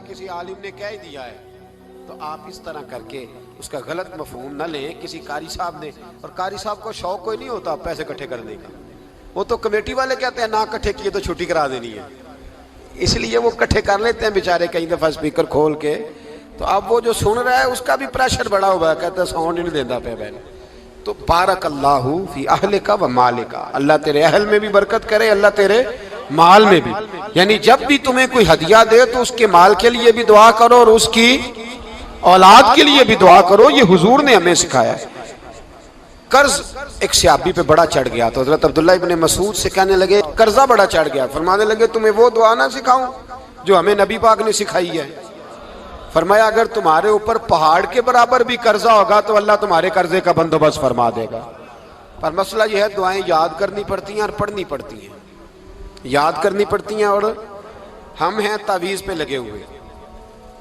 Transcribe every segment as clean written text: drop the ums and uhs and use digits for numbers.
کسی عالم نے کہہ دیا ہے تو آپ اس طرح کر کے اس کا غلط مفہوم نہ لیں. کسی قاری صاحب نے, اور قاری صاحب کو شوق کوئی نہیں ہوتا پیسے اکٹھے کرنے کا, وہ تو کمیٹی والے کہتے ہیں نہ اکٹھے کیے تو چھٹی کرا دینی ہے, اس لیے وہ اکٹھے کر لیتے ہیں بیچارے کئی دفعہ اسپیکر کھول کے. تو اب وہ جو سن رہا ہے اس کا بھی پریشر بڑا ہوا ہے, کہتا ہے ساؤنڈ نہیں دینا پہ بہن. تو بارک اللہ فی اہلک و مالک, اللہ تیرے اہل میں بھی برکت کرے, اللہ تیرے مال میں بھی. یعنی جب بھی تمہیں کوئی ہدیہ دے تو اس کے مال کے لیے بھی دعا کرو اور اس کی اولاد کے لیے بھی دعا کرو. یہ حضور نے ہمیں سکھایا ہے. قرض ایک صحابی پہ بڑا چڑھ گیا تو حضرت عبداللہ ابن مسعود سے کہنے لگے قرضہ بڑا چڑھ گیا, فرمانے لگے تمہیں وہ دعا نہ سکھاؤں جو ہمیں نبی پاک نے سکھائی ہے. فرمایا اگر تمہارے اوپر پہاڑ کے برابر بھی قرضہ ہوگا تو اللہ تمہارے قرضے کا بندوبست فرما دے گا. پر مسئلہ یہ ہے دعائیں یاد کرنی پڑتی ہیں اور پڑھنی پڑتی ہیں. یاد کرنی پڑتی ہیں اور ہم ہیں تعویذ پہ لگے ہوئے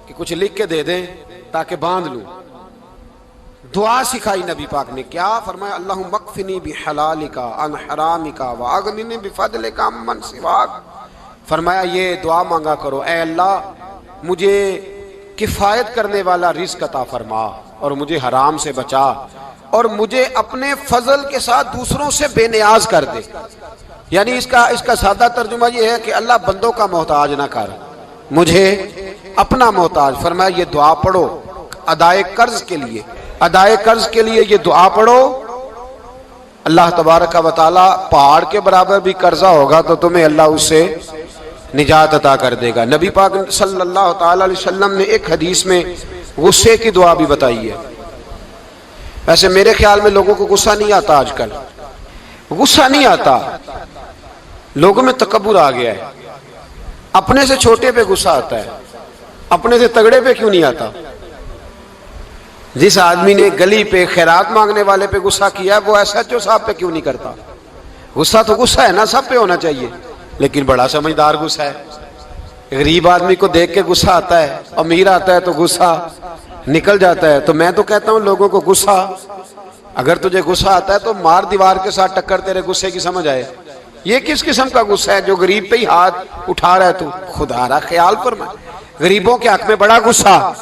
کہ کچھ لکھ کے دے دیں تاکہ باندھ لوں. دعا سکھائی نبی پاک نے, کیا فرمایا اللہم اکفنی بحلالک عن حرامک واغننی بفضلک عمن سواک. فرمایا یہ دعا مانگا کرو, اے اللہ مجھے کفایت کرنے والا رزق عطا فرما اور مجھے حرام سے بچا, اور مجھے اپنے فضل کے ساتھ دوسروں سے بے نیاز کر دے. یعنی اس کا سادہ ترجمہ یہ ہے کہ اللہ بندوں کا محتاج نہ کر, مجھے اپنا محتاج. فرمایا یہ دعا پڑھو ادائے قرض کے لیے, ادائے قرض کے لیے یہ دعا پڑھو. اللہ تبارک و تعالی پہاڑ کے برابر بھی قرضہ ہوگا تو تمہیں اللہ اس سے نجات عطا کر دے گا. نبی پاک صلی اللہ تعالی علیہ وسلم نے ایک حدیث میں غصے کی دعا بھی بتائی ہے. ویسے میرے خیال میں لوگوں کو غصہ نہیں آتا, آج کل غصہ نہیں آتا, لوگوں میں تکبر آ گیا ہے. اپنے سے چھوٹے پہ غصہ آتا ہے, اپنے سے تگڑے پہ کیوں نہیں آتا؟ جس آدمی نے گلی پہ خیرات مانگنے والے پہ غصہ کیا وہ ایس ایچ او صاحب پہ کیوں نہیں کرتا؟ غصہ تو غصہ ہے نا, سب پہ ہونا چاہیے, لیکن بڑا سمجھدار غصہ ہے. غریب آدمی کو دیکھ کے غصہ آتا ہے, امیر آتا ہے تو غصہ نکل جاتا ہے. تو میں تو کہتا ہوں لوگوں کو غصہ, اگر تجھے غصہ آتا ہے تو مار دیوار کے ساتھ ٹکر تیرے غصے کی سمجھ آئے. یہ کس قسم کا غصہ ہے جو غریب پہ ہی ہاتھ اٹھا رہا ہے؟ تو خدا را خیال فرما. غریبوں کے حق میں بڑا غصہ,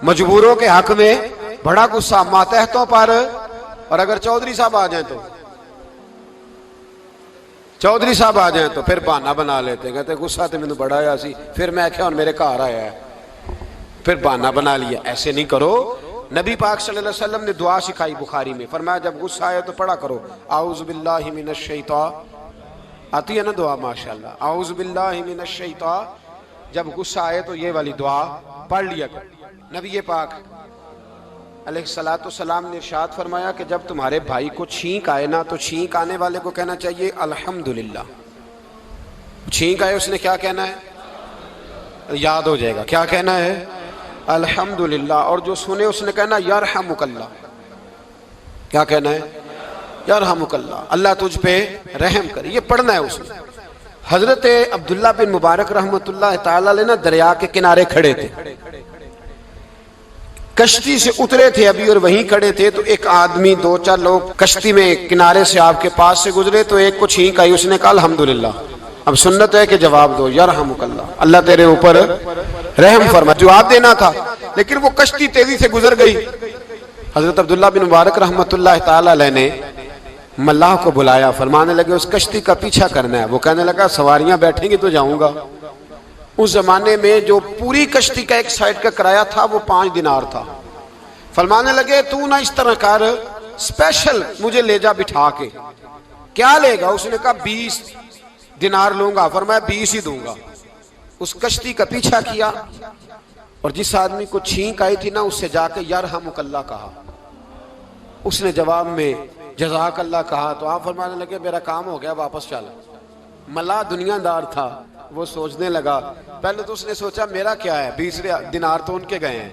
مجبوروں کے حق میں بڑا غصہ, ماتحتوں پر. اور اگر چودھری صاحب آ جائیں تو چودھری صاحب آ جائیں تو پھر بہانہ بنا لیتے, کہتے غصہ تو مجھے بڑا آیا سی, پھر میں کیا اور میرے گھر آیا ہے, پھر بہانہ بنا لیا. ایسے نہیں کرو. نبی پاک صلی اللہ علیہ وسلم نے دعا سکھائی بخاری میں, فرمایا جب غصہ آئے تو پڑھا کرو اعوذ باللہ من الشیطان. آتی ہے نا دعا ماشاءاللہ, اعوذ باللہ من الشیطان. جب غصہ آئے تو یہ والی دعا پڑھ لیا کرو. نبی پاک علیہ الصلوۃ والسلام نے ارشاد فرمایا کہ جب تمہارے بھائی کو چھینک آئے نا تو چھینک آنے والے کو کہنا چاہیے الحمدللہ. چھینک آئے اس نے کیا کہنا ہے؟ یاد ہو جائے گا کیا کہنا ہے؟ الحمدللہ. اور جو سنے اس نے کہنا یرحمک اللہ. کیا کہنا ہے؟ یرحمک اللہ, اللہ تجھ پہ رحم کرے. یہ پڑھنا ہے اس نے. حضرت عبداللہ بن مبارک رحمۃ اللہ تعالی علیہ نا دریا کے کنارے کھڑے تھے, کشتی سے اترے تھے ابھی اور وہیں کھڑے تھے. تو ایک آدمی, دو چار لوگ کشتی میں کنارے سے آپ کے پاس سے گزرے تو ایک کو چھینک آئی, اس نے کہا الحمدللہ. اب سنت ہے کہ جواب دو یرحمک اللہ, اللہ تیرے اوپر رحم فرما. جواب دینا تھا لیکن وہ کشتی تیزی سے گزر گئی. حضرت عبداللہ بن مبارک رحمۃ اللہ تعالی علیہ نے ملاح کو بلایا, فرمانے لگے اس کشتی کا پیچھا کرنا ہے. وہ کہنے لگا سواریاں بیٹھیں گی تو جاؤں گا. اس زمانے میں جو پوری کشتی کا ایک سائیڈ کا کرایہ تھا وہ 5 دینار تھا. فرمانے لگے تو نہ اس طرح کر, اسپیشل مجھے لے جا بٹھا کے. کیا لے گا؟ اس نے کہا 20 دینار لوں گا. فرمایا 20 ہی دوں گا. اس کشتی کا پیچھا کیا اور جس آدمی کو چھینک آئی تھی نا اس سے جا کے یرحمک اللہ کہا. اس نے جواب میں جزاک اللہ کہا. تو آپ فرمانے لگے میرا کام ہو گیا, واپس چل. ملا دنیا دار تھا, وہ سوچنے لگا. پہلے تو اس نے سوچا میرا کیا ہے, 20 دینار تو ان کے گئے ہیں.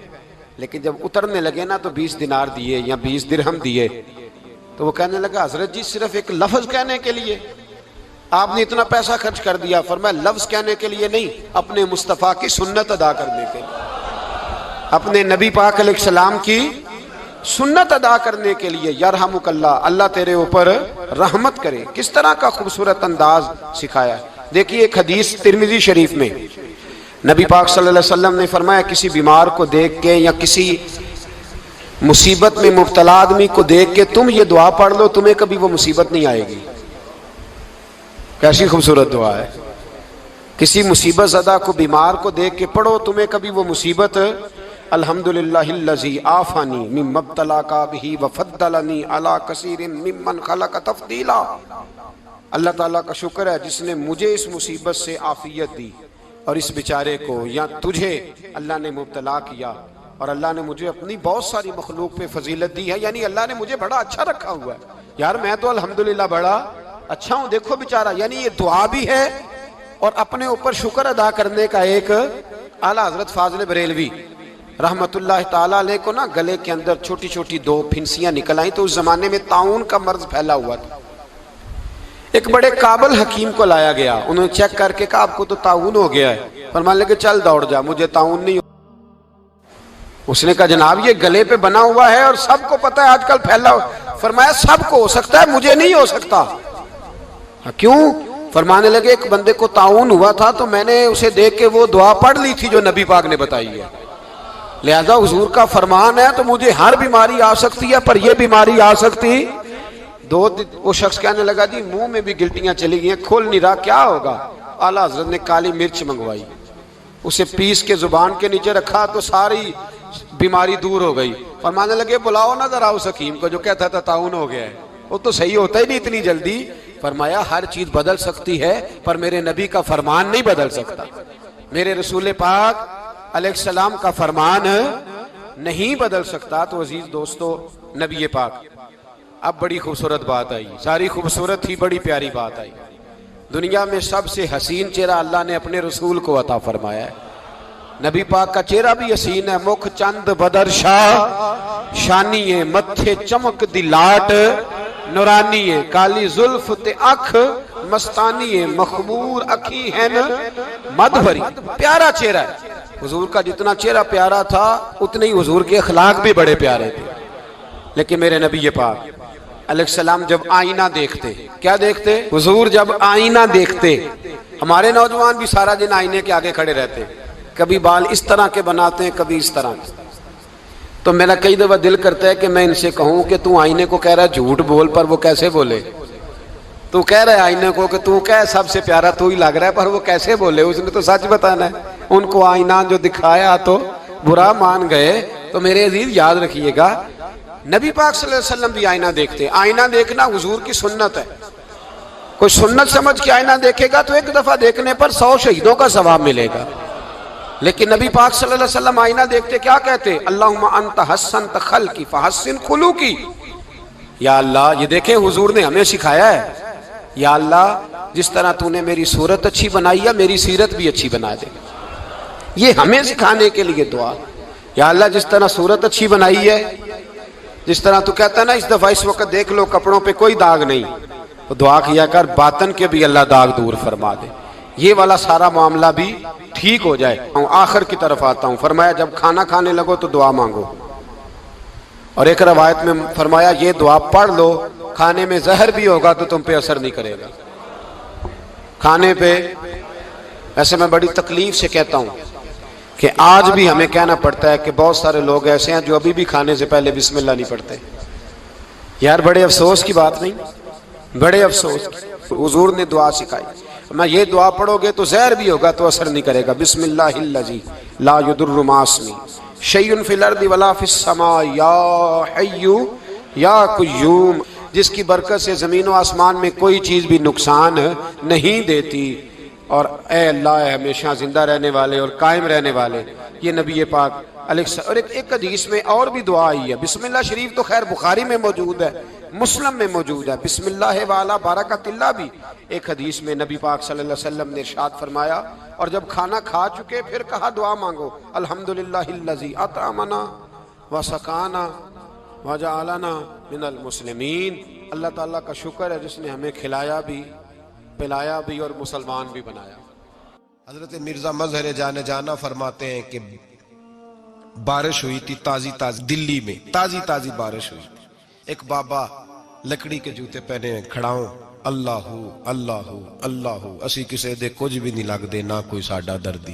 لیکن جب اترنے لگے نا تو 20 دینار دیے یا 20 درہم دیے. تو وہ کہنے لگا حضرت جی صرف ایک لفظ کہنے کے لیے آپ نے اتنا پیسہ خرچ کر دیا. فرمایا لفظ کہنے کے لیے نہیں, اپنے مصطفیٰ کی سنت ادا کرنے کے لیے, اپنے نبی پاک علیہ السلام کی سنت ادا کرنے کے لیے. یرحمک اللہ, اللہ تیرے اوپر رحمت کرے. کس طرح کا خوبصورت انداز سکھایا. دیکھیے ایک حدیث ترمذی شریف میں نبی پاک صلی اللہ علیہ وسلم نے فرمایا کسی بیمار کو دیکھ کے یا کسی مصیبت میں مبتلا آدمی کو دیکھ کے تم یہ دعا پڑھ لو، تمہیں کبھی وہ مصیبت نہیں آئے گی۔ کیسی خوبصورت دعا ہے، کسی مصیبت زدہ کو بیمار کو دیکھ کے پڑھو، تمہیں کبھی وہ مصیبت الحمدللہ الذی عافانی مما ابتلاک بہ وفضلنی علی کثیر ممن خلق تفضیلا۔ اللہ تعالیٰ کا شکر ہے جس نے مجھے اس مصیبت سے عافیت دی اور اس بیچارے کو یا تجھے اللہ نے مبتلا کیا، اور اللہ نے مجھے اپنی بہت ساری مخلوق پہ فضیلت دی ہے، یعنی اللہ نے مجھے بڑا اچھا رکھا ہوا ہے یار، میں تو الحمدللہ بڑا اچھا ہوں، دیکھو بیچارہ۔ یعنی یہ دعا بھی ہے اور اپنے اوپر شکر ادا کرنے کا ایک اعلیٰ حضرت فاضل بریلوی رحمت اللہ تعالیٰ علیہ کو نا گلے کے اندر چھوٹی چھوٹی 2 پھنسیاں نکل آئیں، تو اس زمانے میں طاعون کا مرض پھیلا ہوا تھا۔ ایک بڑے قابل حکیم کو لایا گیا، انہوں نے چیک کر کے کہا آپ کو تو طاعون ہو گیا ہے، فرمانے لگے چل دوڑ جا، مجھے طاعون نہیں۔ اس نے کہا جناب یہ گلے پہ بنا ہوا ہے اور سب کو پتہ ہے آج کل پھیلا ہوا۔ فرمایا سب کو ہو سکتا ہے، مجھے نہیں ہو سکتا۔ کیوں؟ فرمانے لگے ایک بندے کو طاعون ہوا تھا تو میں نے اسے دیکھ کے وہ دعا پڑھ لی تھی جو نبی پاک نے بتائی ہے، لہذا حضور کا فرمان ہے تو مجھے ہر بیماری آ سکتی ہے پر یہ بیماری آ سکتی۔ وہ شخص کہنے لگا جی منہ میں بھی گلٹیاں چلی گئی ہیں، کھول نہیں رہا، کیا ہوگا؟ اعلیٰ حضرت نے کالی مرچ منگوائی، اسے پیس کے زبان کے نیچے رکھا تو ساری بیماری دور ہو گئی۔ فرمانے لگے بلاؤ نہ ذرا اس حکیم کو جو کہتا تھا طاعون ہو گیا ہے، وہ تو صحیح ہوتا ہی نہیں اتنی جلدی۔ فرمایا ہر چیز بدل سکتی ہے پر میرے نبی کا فرمان نہیں بدل سکتا، میرے رسول پاک علیہ السلام کا فرمان نہیں بدل سکتا۔ تو عزیز دوستو، نبی پاک اب بڑی خوبصورت بات آئی، ساری خوبصورت تھی، بڑی پیاری بات آئی۔ دنیا میں سب سے حسین چہرہ اللہ نے اپنے رسول کو عطا فرمایا ہے۔ نبی پاک کا چہرہ بھی حسین ہے، مکھ چند بدر شاہ شانی ہے، متھے چمک دی لاٹ نورانی ہے، کالی زلف تے اکھ مستانی ہے، مخمور اکھی ہے مد بھری۔ پیارا چہرہ ہے حضور کا، جتنا چہرہ پیارا تھا اتنے ہی حضور کے اخلاق بھی بڑے پیارے تھے۔ لیکن میرے نبی پاک علیہ السلام جب آئینہ دیکھتے، کیا دیکھتے؟ حضور جب آئینہ دیکھتے، ہمارے نوجوان بھی سارا دن آئینے کے آگے کھڑے رہتے، کبھی بال اس طرح کے بناتے ہیں کبھی اس طرح کے، تو میرا کئی دفعہ دل کرتا ہے کہ میں ان سے کہوں کہ تو آئینے کو کہہ رہا ہے جھوٹ بول، پر وہ کیسے بولے؟ تو کہہ رہا ہے آئینے کو کہ تو کیا سب سے پیارا تو ہی لگ رہا ہے، پر وہ کیسے بولے؟ اس نے تو سچ بتانا ہے۔ ان کو آئینہ جو دکھایا تو برا مان گئے۔ تو میرے عزیز یاد رکھیے گا، نبی پاک صلی اللہ علیہ وسلم بھی آئینہ دیکھتے، آئینہ دیکھنا حضور کی سنت ہے۔ کوئی سنت سمجھ کے آئینہ دیکھے گا تو ایک دفعہ دیکھنے پر 100 شہیدوں کا ثواب ملے گا، لیکن نبی پاک صلی اللہ علیہ وسلم آئینہ دیکھتے کیا کہتے؟ اللہم انت حسنت خلقی فحسن خلوقی۔ یا اللہ، یہ دیکھیں حضور نے ہمیں سکھایا ہے، یا اللہ جس طرح تو نے میری صورت اچھی بنائی ہے میری سیرت بھی اچھی بنا دے۔ یہ ہمیں سکھانے کے لیے دعا، یا اللہ جس طرح صورت اچھی بنائی ہے، جس طرح تو کہتا ہے نا اس دفعہ اس وقت دیکھ لو کپڑوں پہ کوئی داغ نہیں، تو دعا کیا کر باطن کے بھی اللہ داغ دور فرما دے، یہ والا سارا معاملہ بھی ٹھیک ہو جائے۔ آخر کی طرف آتا ہوں، فرمایا جب کھانا کھانے لگو تو دعا مانگو، اور ایک روایت میں فرمایا یہ دعا پڑھ لو، کھانے میں زہر بھی ہوگا تو تم پہ اثر نہیں کرے گا۔ کھانے پہ ایسے میں بڑی تکلیف سے کہتا ہوں کہ آج بھی ہمیں کہنا پڑتا ہے کہ بہت سارے لوگ ایسے ہیں جو ابھی بھی کھانے سے پہلے بسم اللہ نہیں پڑھتے۔ یار بڑے افسوس کی بات نہیں، بڑے افسوس کی۔ حضور نے دعا سکھائی، میں یہ دعا پڑھو گے تو زہر بھی ہوگا تو اثر نہیں کرے گا۔ بسم اللہ الذی لا یضر مع اسمہ شیء فی الارض ولا فی السماء یا حی یا قیوم، جس کی برکت سے زمین و آسمان میں کوئی چیز بھی نقصان نہیں دیتی، اور اے اللہ اے ہمیشہ زندہ رہنے والے اور قائم رہنے والے۔ یہ نبی پاک علیہ السلام۔ اور ایک حدیث میں اور بھی دعا آئی ہے، بسم اللہ شریف تو خیر بخاری میں موجود ہے، مسلم میں موجود ہے، بسم اللہ والا برکت اللہ بھی ایک حدیث میں نبی پاک صلی اللہ علیہ وسلم نے ارشاد فرمایا۔ اور جب کھانا کھا چکے پھر کہا دعا مانگو، الحمدللہ الذی اطعمنا وسقانا وجعلنا من المسلمین۔ اللہ تعالیٰ کا شکر ہے جس نے ہمیں کھلایا بھی، پلایا بھی اور مسلمان بھی بنایا۔ حضرت مرزا مظہر جانے جانا فرماتے ہیں کہ بارش ہوئی تھی تازی تازی، دلی میں تازی تازی بارش ہوئی تھی، ایک بابا لکڑی کے جوتے پہنے کھڑا ہوں، اللہ اللہ اللہ اسی کسے دے کچھ بھی نہیں لگ دے نہ کوئی ساڈا دردی،